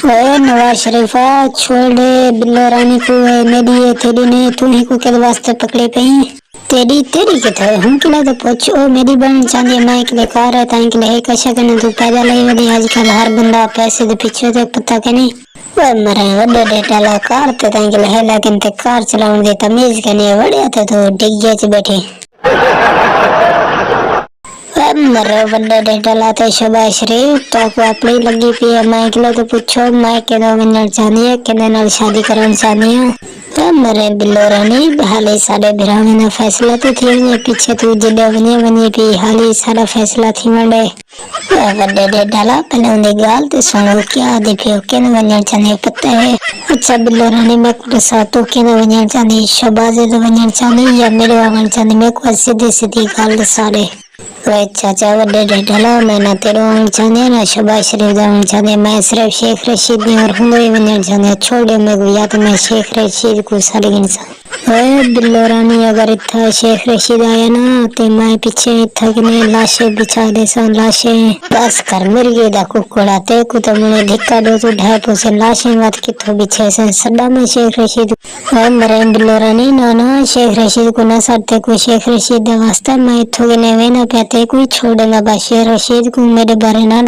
ओए नवाज शरीफा छोड़ दे बिल्लो रानी को। मेरी ये तेरी ने तू ही को के वास्ते पकड़े पे तेरी तेरी के थे हम के तो पूछ ओ मेरी बहन चांदी मैं के लिए कार है ताई के लिए कशा कने तू पैदा लई वदी आजकल हर बंदा पैसे दे पीछे तो पता के नहीं। ओए मरे वड्डे डेटा ला कार ते ताई के लिए लेकिन ते कार चलाने दे तमीज के नहीं वड़े थे तो डिग्गे च बैठे मरे बड़े डेटा लाते शबाश शरीफ तो को अपनी लगी पी है मैं के तो पूछो मैं के दो मिनट चाहनी है के नाल शादी करन चाहनी है तो मरे बिल्लो रानी हाली साडे बिराने ना फैसला तो थी ने पीछे तू जिले बने पी हाली सारा फैसला थी मंडे बड़े डेटा ला पहले उन्हें गाल तो सुनो क्या देखियो के न वन्या चाहनी पता है। अच्छा बिल्लो रानी मैं को साथ तो के न वन्या चाहनी शबाज तो वन्या चाहनी या मेरे वन्या चाहनी मैं को सीधी सीधी गाल सारे वे चाचा वड्डे डेटला मैं ना तेरे वंग चाहने ना शबाज शरीफ दा वंग चाहने मैं सिर्फ शेख रशीद ने और हुंदे वंग चाहने छोड़े मैं गुया तो मैं शेख रशीद को सारी इंसान ओए बिल्लो रानी अगर इतना शेख रशीद आया ना ते मैं पीछे इतना कि नहीं लाशें बिछा दे सन लाशें बस कर मिल गई दा कुकड़ा ते को तो मुझे धिक्का दो तो ढाई पोसे लाशें मत कितो बिछे सन सदा में शेख रशीद ओए मरे बिल्लो रानी ना ना शेख रशीद को ना सड़ते को शेख रशीद वास्ते मैं इतो कि नहीं वे ना कहते कोई छोड़ेगा बा शेख रशीद को मेरे बारे ना